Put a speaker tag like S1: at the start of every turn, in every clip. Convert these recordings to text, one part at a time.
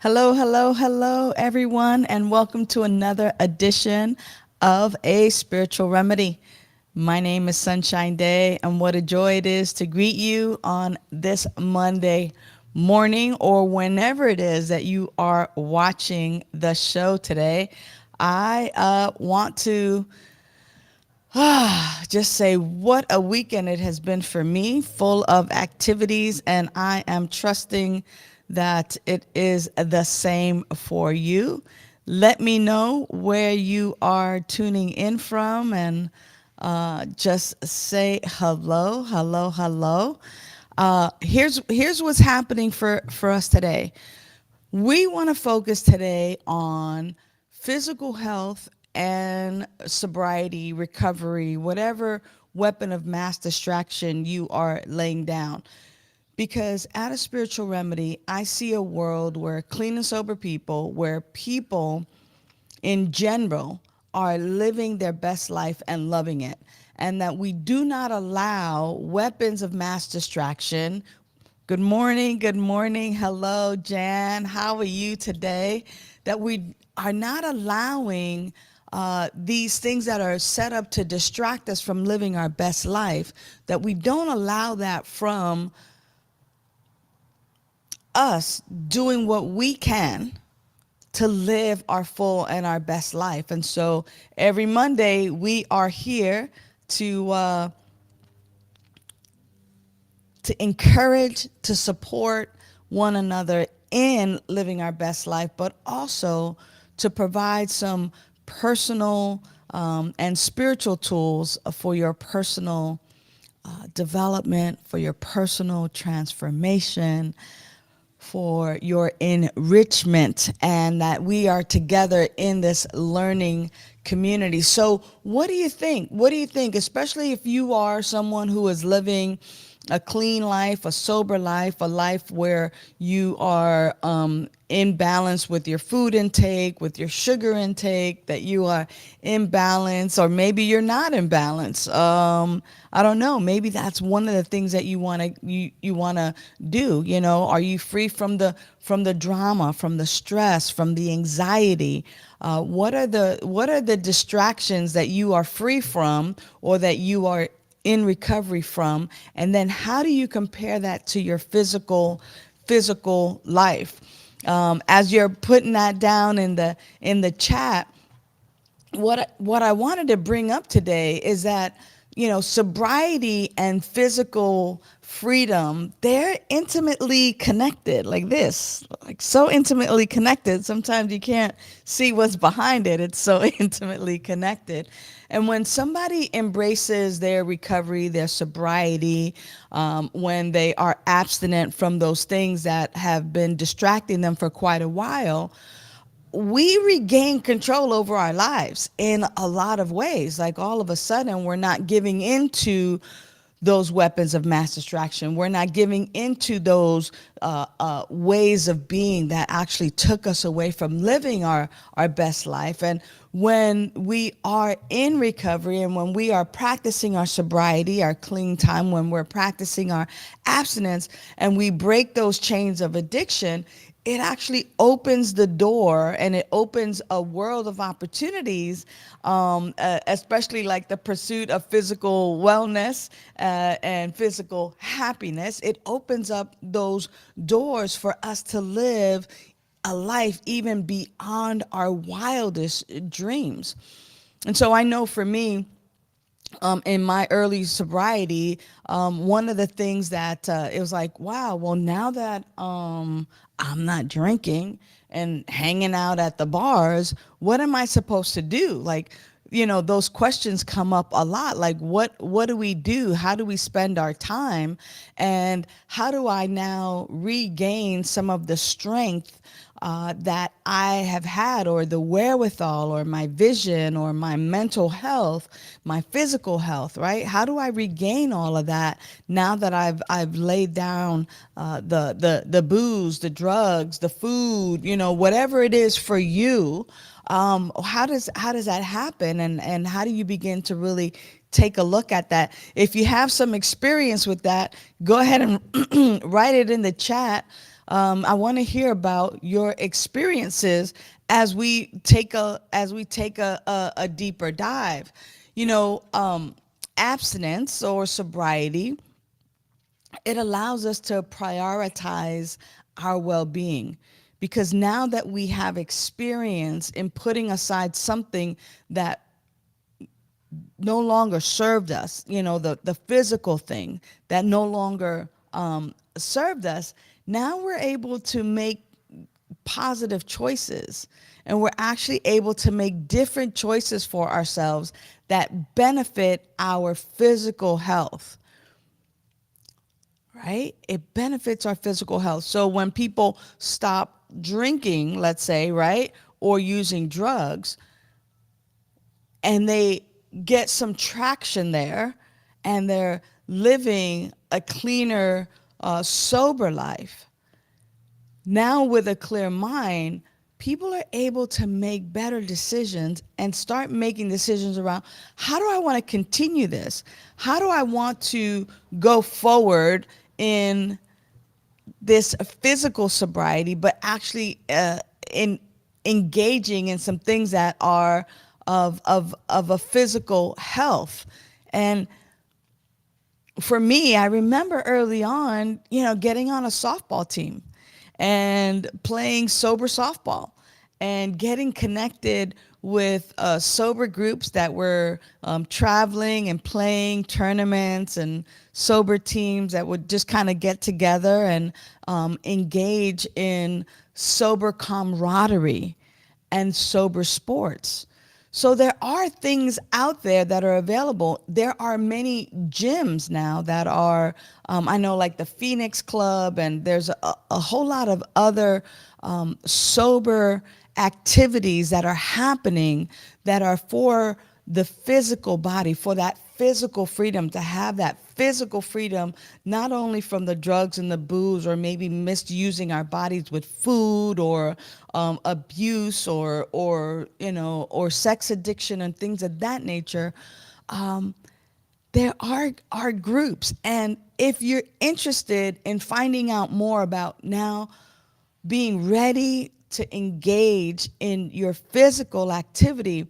S1: Hello, hello, hello, everyone, and welcome to another edition of A Spiritual Remedy. My name is Sunshine Day, and what a joy it is to greet you on this Monday morning or whenever it is that you are watching the show today. I want to just say what a weekend it has been for me, full of activities, and I am trusting that it is the same for you. Let me know where you are tuning in from and just say hello, hello, hello. Here's what's happening for us today. We want to focus today on physical health and sobriety, recovery, whatever weapon of mass distraction you are laying down. Because at a spiritual remedy, I see a world where clean and sober people, where people in general are living their best life and loving it, and that we do not allow weapons of mass distraction. Good morning, good morning. Hello, Jan. How are you today? That we are not allowing these things that are set up to distract us from living our best life, that we don't allow that from us doing what we can to live our full and our best life. And so every Monday we are here to to encourage, to support one another in living our best life, but also to provide some personal and spiritual tools for your personal development, for your personal transformation, for your enrichment, and that we are together in this learning community. So, what do you think? What do you think, especially if you are someone who is living a clean life, a sober life, a life where you are in balance with your food intake, with your sugar intake, that you are in balance, or maybe you're not in balance. I don't know. Maybe that's one of the things that you want to do. You know, are you free from the drama, from the stress, from the anxiety? What are the distractions that you are free from, or that you are in recovery from? And then how do you compare that to your physical life? As you're putting that down in the chat, what I wanted to bring up today is that, you know, sobriety and physical freedom, they're intimately connected, like this, like so intimately connected. Sometimes you can't see what's behind it. It's so intimately connected. And when somebody embraces their recovery, their sobriety, when they are abstinent from those things that have been distracting them for quite a while, we regain control over our lives in a lot of ways. Like, all of a sudden, we're not giving into those weapons of mass distraction. We're not giving into those ways of being that actually took us away from living our best life. And when we are in recovery, and when we are practicing our sobriety, our clean time, when we're practicing our abstinence, and we break those chains of addiction, it actually opens the door, and it opens a world of opportunities, especially like the pursuit of physical wellness and physical happiness. It opens up those doors for us to live a life even beyond our wildest dreams. And so I know for me, in my early sobriety, one of the things that it was like, wow, well, now that I'm not drinking and hanging out at the bars, what am I supposed to do? Like, you know, those questions come up a lot. Like, what do we do? How do we spend our time? And how do I now regain some of the strength that I have had, or the wherewithal, or my vision, or my mental health, my physical health, right? How do I regain all of that now that I've laid down the booze, the drugs, the food, you know, whatever it is for you? How does that happen, and how do you begin to really take a look at that? If you have some experience with that, go ahead and write it in the chat. I want to hear about your experiences as we take a deeper dive. You know, abstinence or sobriety, it allows us to prioritize our well-being, because now that we have experience in putting aside something that no longer served us, the physical thing that no longer served us, now we're able to make positive choices, and we're actually able to make different choices for ourselves that benefit our physical health, right? It benefits our physical health. So when people stop drinking, let's say, right, or using drugs, and they get some traction there, and they're living a cleaner, sober life, now with a clear mind, people are able to make better decisions and start making decisions around, how do I want to continue this? How do I want to go forward in this physical sobriety, but actually in engaging in some things that are of a physical health. And for me, I remember early on, getting on a softball team and playing sober softball and getting connected with sober groups that were traveling and playing tournaments, and sober teams that would just kind of get together and engage in sober camaraderie and sober sports. So there are things out there that are available. There are many gyms now that are, I know, like the Phoenix Club, and there's a whole lot of other sober activities that are happening that are for the physical body, for that physical freedom, to have that physical freedom, not only from the drugs and the booze, or maybe misusing our bodies with food, or abuse, or sex addiction and things of that nature. There are groups, and if you're interested in finding out more about now being ready to engage in your physical activity,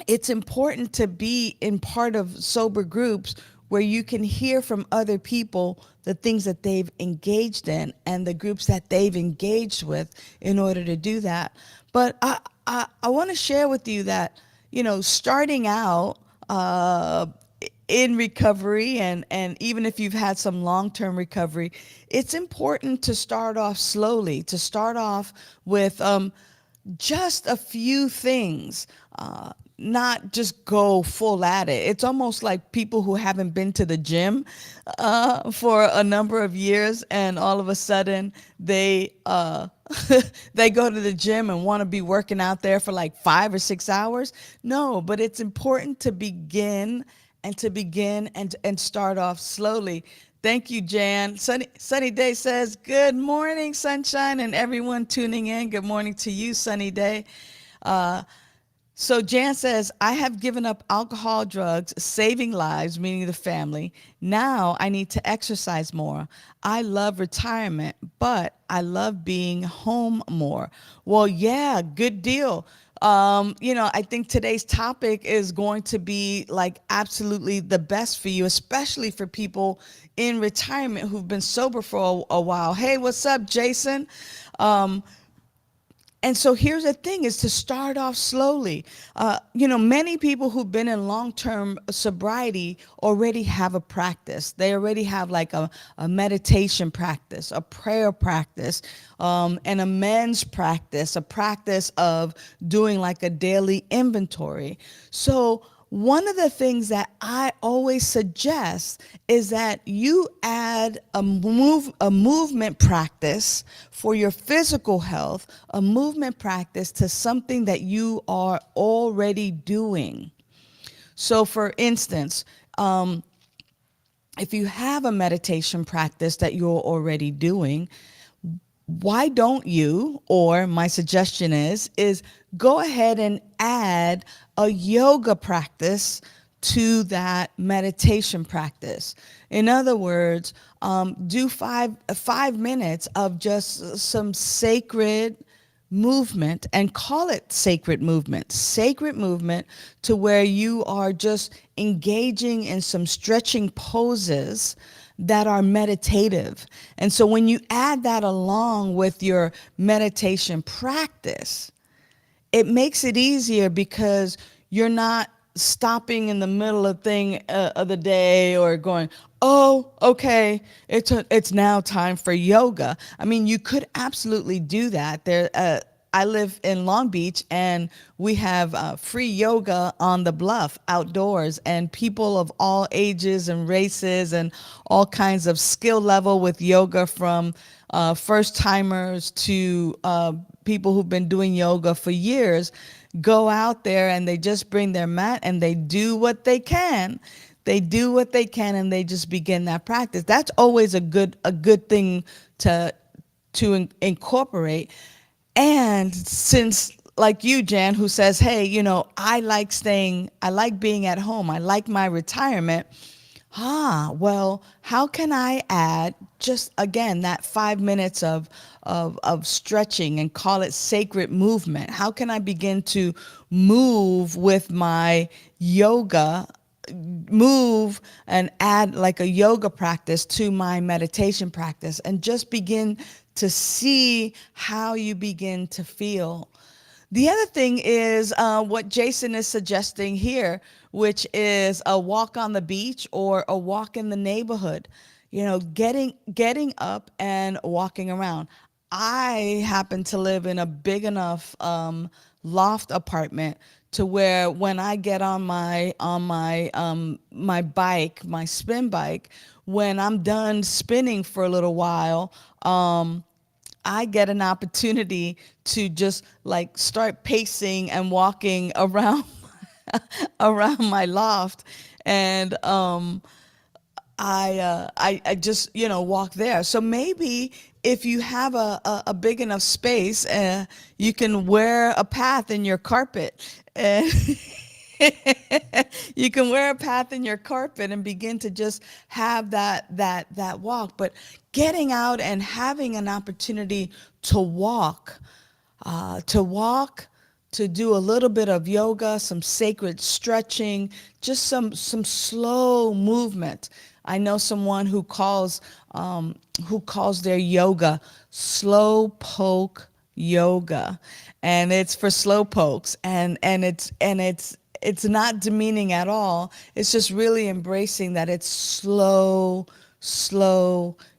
S1: it's important to be in part of sober groups where you can hear from other people the things that they've engaged in and the groups that they've engaged with in order to do that. But I want to share with you that, starting out in recovery, and even if you've had some long-term recovery, it's important to start off slowly, to start off with just a few things, not just go full at it. It's almost like people who haven't been to the gym for a number of years, and all of a sudden they they go to the gym and want to be working out there for like 5 or 6 hours. No, but it's important to begin and start off slowly. Thank you, Jan. Sunny Day says, good morning, sunshine, and everyone tuning in. Good morning to you, Sunny Day. So Jan says, I have given up alcohol, drugs, saving lives, meaning the family. Now I need to exercise more. I love retirement, but I love being home more. Well, yeah, good deal. I think today's topic is going to be like absolutely the best for you, especially for people in retirement who've been sober for a while. Hey, what's up, Jason? And so here's the thing, is to start off slowly. Many people who've been in long-term sobriety already have a practice. They already have like a meditation practice, a prayer practice, an amends practice, a practice of doing like a daily inventory. So one of the things that I always suggest is that you add a movement practice for your physical health, a movement practice to something that you are already doing. So for instance, if you have a meditation practice that you're already doing, why don't you, or my suggestion is go ahead and add a yoga practice to that meditation practice. In other words, do 5 minutes of just some sacred movement, and call it sacred movement, to where you are just engaging in some stretching poses that are meditative. And so when you add that along with your meditation practice, it makes it easier because you're not stopping in the middle of the day or going, oh, okay, it's now time for yoga. I mean, you could absolutely do that. I live in Long Beach, and we have free yoga on the bluff outdoors, and people of all ages and races and all kinds of skill level with yoga, from first timers to people who've been doing yoga for years, go out there and they just bring their mat and they do what they can. They do what they can, and they just begin that practice. That's always a good thing to incorporate. And since, like you, Jan, who says, hey, I like being at home, I like my retirement. Well, how can I add just again that 5 minutes of stretching, and call it sacred movement? How can I begin to move with my yoga, move and add like a yoga practice to my meditation practice, and just begin to see how you begin to feel? The other thing is what Jason is suggesting here, which is a walk on the beach or a walk in the neighborhood. Getting up and walking around. I happen to live in a big enough loft apartment to where when I get on my bike, my spin bike, when I'm done spinning for a little while, I get an opportunity to just like start pacing and walking around around my loft, and I just walk there. So maybe if you have a big enough space, you can wear a path in your carpet. And you can wear a path in your carpet and begin to just have that walk. But getting out and having an opportunity to walk, to walk, to do a little bit of yoga, some sacred stretching, just some slow movement. I know someone who calls their yoga slow poke yoga, and it's for slow pokes, and it's not demeaning at all. It's just really embracing that it's slow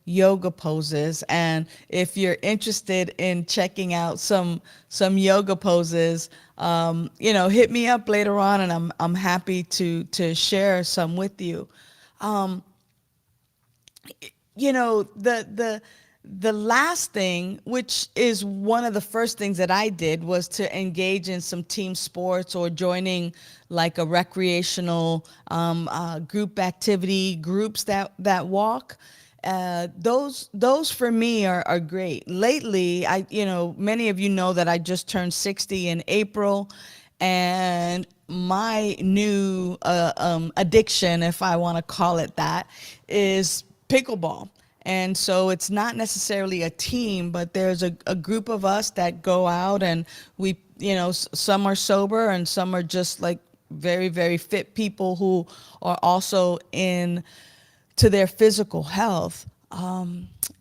S1: yoga poses. And if you're interested in checking out some yoga poses, hit me up later on, and I'm happy to share some with you. Um, the last thing, which is one of the first things that I did, was to engage in some team sports or joining like a recreational group activity, groups that walk. Those for me are great. Lately, many of you know that I just turned 60 in April, and my new addiction, if I want to call it that, is pickleball. And so it's not necessarily a team, but there's a group of us that go out, and we, some are sober and some are just like very, very fit people who are also in to their physical health,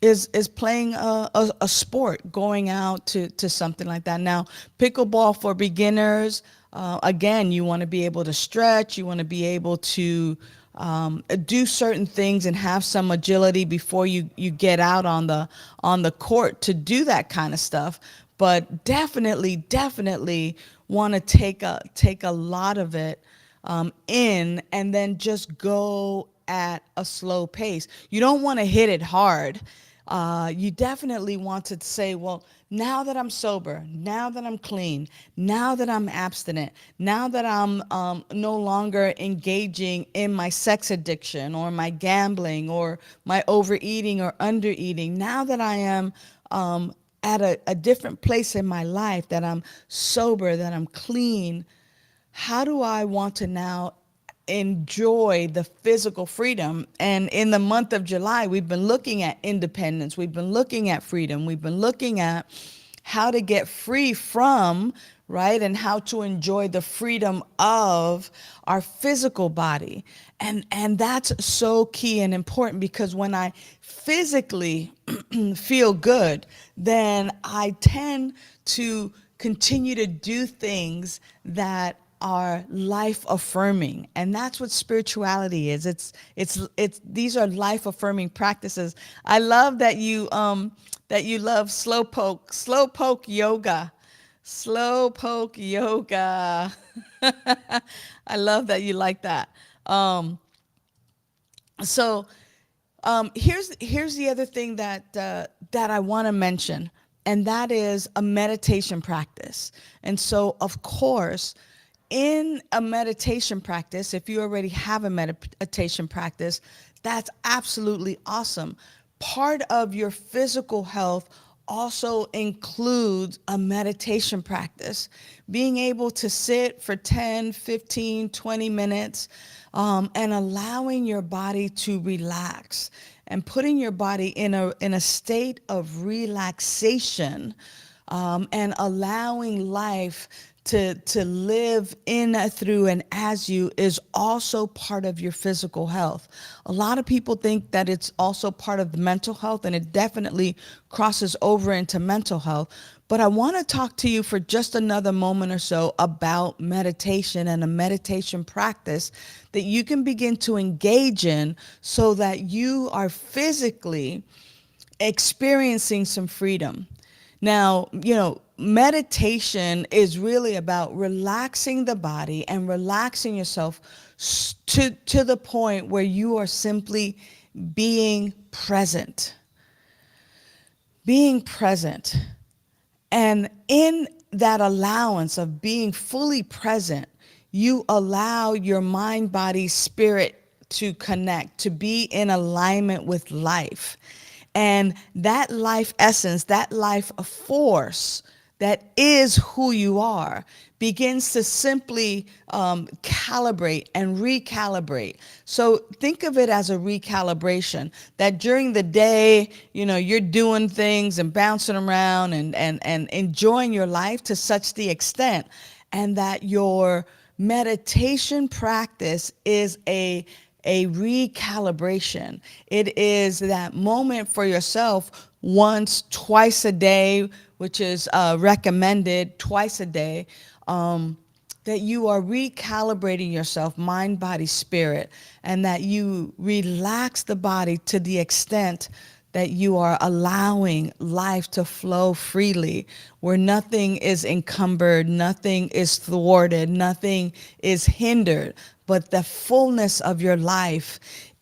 S1: is playing a sport, going out to something like that. Now, pickleball for beginners, again, you want to be able to stretch, you want to be able to do certain things and have some agility before you get out on the court to do that kind of stuff. But definitely want to take a lot of it in, and then just go at a slow pace. You don't want to hit it hard. You definitely want to say, well, now that I'm sober, now that I'm clean, now that I'm abstinent, now that I'm no longer engaging in my sex addiction or my gambling or my overeating or undereating, now that I am at a different place in my life, that I'm sober, that I'm clean, how do I want to now enjoy the physical freedom. And in the month of July, we've been looking at independence. We've been looking at freedom. We've been looking at how to get free from, right? And how to enjoy the freedom of our physical body. And that's so key and important, because when I physically feel good, then I tend to continue to do things that are life affirming. And that's what spirituality is. It's these are life affirming practices. I love that you love slow poke yoga. Slow poke yoga. I love that you like that. So here's the other thing that I want to mention, and that is a meditation practice. And so, of course, in a meditation practice, if you already have a meditation practice, that's absolutely awesome. Part of your physical health also includes a meditation practice. Being able to sit for 10, 15, 20 minutes and allowing your body to relax and putting your body in a state of relaxation, and allowing life to live in, through, and as you is also part of your physical health. A lot of people think that it's also part of the mental health, and it definitely crosses over into mental health. But I want to talk to you for just another moment or so about meditation and a meditation practice that you can begin to engage in so that you are physically experiencing some freedom. Now, meditation is really about relaxing the body and relaxing yourself to the point where you are simply being present. Being present. And in that allowance of being fully present, you allow your mind, body, spirit to connect, to be in alignment with life. And that life essence, that life force that is who you are, begins to simply calibrate and recalibrate. So think of it as a recalibration, that during the day, you're doing things and bouncing around and enjoying your life to such the extent, and that your meditation practice is a recalibration. It is that moment for yourself once, twice a day, which is recommended twice a day, that you are recalibrating yourself, mind, body, spirit, and that you relax the body to the extent that you are allowing life to flow freely, where nothing is encumbered, nothing is thwarted, nothing is hindered, but the fullness of your life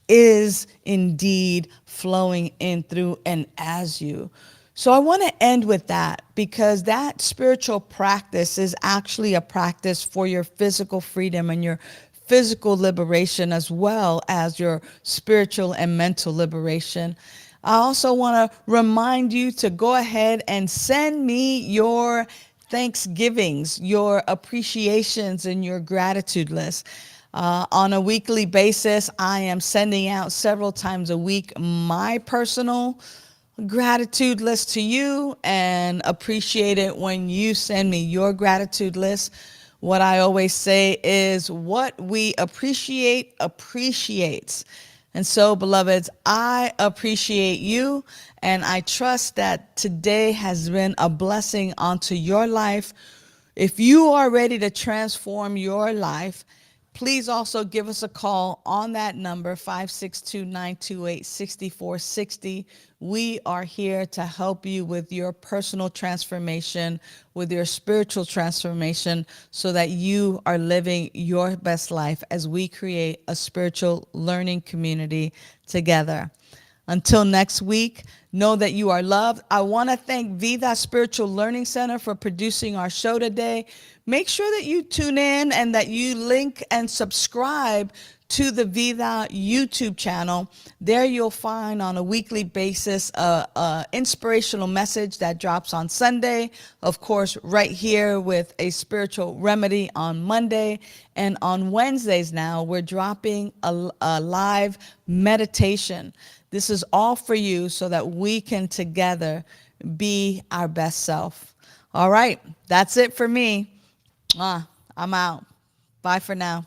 S1: is indeed flowing in, through, and as you. So I want to end with that, because that spiritual practice is actually a practice for your physical freedom and your physical liberation, as well as your spiritual and mental liberation. I also want to remind you to go ahead and send me your Thanksgivings, your appreciations, and your gratitude list. On a weekly basis, I am sending out several times a week my personal gratitude list to you, and appreciate it when you send me your gratitude list. What I always say is, what we appreciate appreciates. And so, beloveds, I appreciate you, and I trust that today has been a blessing onto your life. If you are ready to transform your life, please also give us a call on that number, 562-928-6460. We are here to help you with your personal transformation, with your spiritual transformation, so that you are living your best life as we create a spiritual learning community together. Until next week, know that you are loved. I want to thank Vida Spiritual Learning Center for producing our show today. Make sure that you tune in and that you link and subscribe to the Vida YouTube channel. There you'll find on a weekly basis a inspirational message that drops on Sunday. Of course, right here with a spiritual remedy on Monday. And on Wednesdays now, we're dropping a live meditation. This is all for you so that we can together be our best self. All right, that's it for me. I'm out. Bye for now.